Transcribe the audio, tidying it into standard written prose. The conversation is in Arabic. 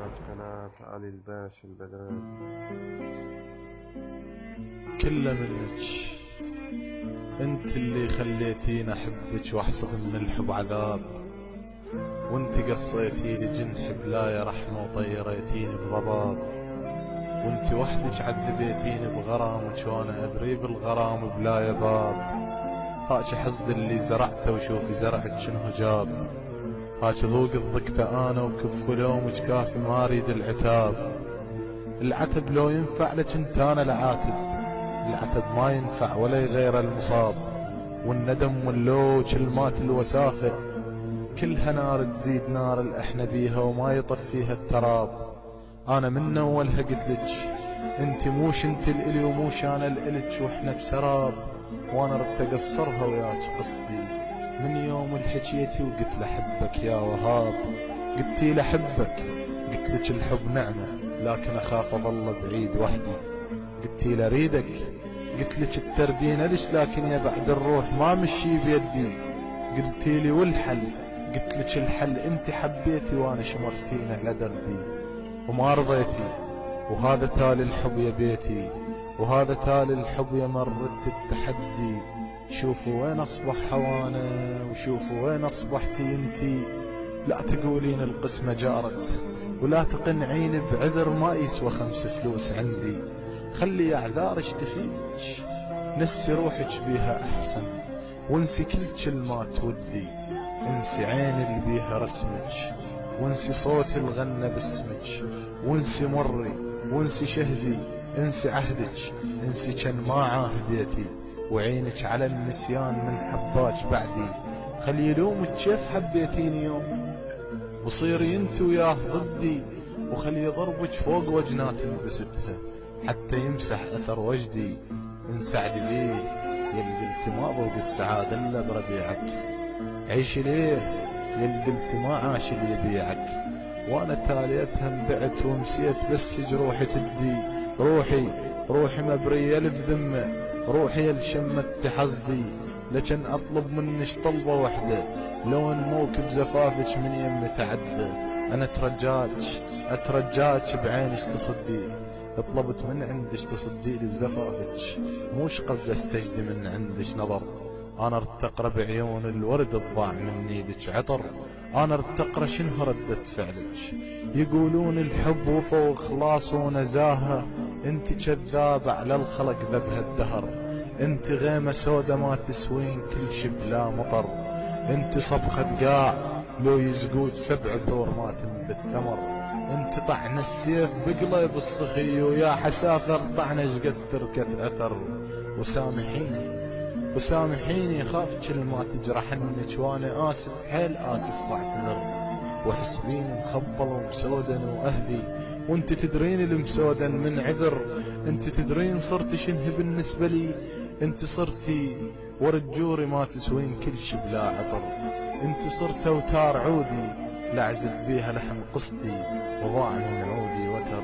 إنتاج قناة علي الباشا البدران. كله منك انت اللي خليتيني احبك واحصد من الحب عذاب، وانت قصيتي لي جنح بلايا رحمة وطيريتيني بضباب، وانت وحدك عذبيتيني بغرامك وانا ادري بالغرام بلايا باب. هاك حصد اللي زرعته وشوفي زرعك شنو جاب، هاك ذوق الضقته انا وكف لومك كافي ما اريد العتاب. العتب لو ينفع لك انت انا العاتب، العتب ما ينفع ولا يغير المصاب، والندم واللوج المات الوساخة كلها نار تزيد نار الاحنا بيها وما يطفيها التراب. انا من اولها قلتلك انت موش انت الالي وموش انا الالك واحنا بسراب، وانا ردت اقصرها وياك قصدي من يوم الحكيتي وقلت لحبك يا وهاب. قلتي لحبك قلتلك الحب نعمة لكن اخاف اظل بعيد وحدي، قلتي لريدك قلتلك التردين ليش لكن يا بعد الروح ما مشي بيدي، قلتي لي والحل قلتلك الحل انت حبيتي وانا شمرتين على دردي وما رضيتي، وهذا تالي الحب يا بيتي وهذا تالي الحب يا مرة التحدي. شوفوا وين اصبح هوانا وشوفوا وين اصبحتي انتي، لا تقولين القسمة جارت ولا تقنعين بعذر ما يسوى 5 فلوس عندي. خلي اعذارك تفيدك نسي روحك بيها احسن، وانسي كل كلمات ودي، انسي عين اللي بيها رسمك، وانسي صوت الغنى باسمك، وانسي مري وانسي شهدي، انسي عهدك انسي كان ما عاهديتي، وعينك على النسيان من حباك بعدي. خلي يلومك كيف حبيتيني يوم وصيري انت وياه ضدي، وخلي ضربك فوق وجنات لبستها حتى يمسح اثر وجدي. انسعد ليه يلي قلت ما ذوق السعادة الا بربيعك، عيش ليه يلي قلت ما عاش اللي يبيعك، وانا تاليتها انبعت ومسيت بس جروحي تدي. روحي مبرية بذمة، روحي الشمت حصدي، لكن اطلب منش طلبة وحدة لو نموك بزفافك من يم تعدى. انا اترجاك بعينش تصدي، طلبت من عندش تصدي لي بزفافك، موش قصد استجدي من عندش نظر. انا ارتقر بعيون الورد الضاع من ايدك عطر، انا ارتقر شنو ردة فعلك. يقولون الحب وفا وخلاص ونزاهة، انت كذاب على الخلق ذبها الدهر، انت غيمة سودة ما تسوين كل شي بلا مطر، انت صبخة قاع لو يزقود 7 ثور ما تنبت ثمر، انت طعن السيف بقلب الصخي ويا حسافر طعن شقد تركت اثر. وسامحيني خاف كل ما تجرحنك وانا اسف حيل اسف واعتذر، وحسبيني مخبل ومسودن واهلي وانت تدرين المسودن من عذر، انت تدرين صرتي شنه بالنسبة لي، انت صرتي ورد جوري ما تسوين كل شي بلا عطر، انت صرت اوتار عودي لاعزف بيها لحن قصتي، وضاع من عودي وتر.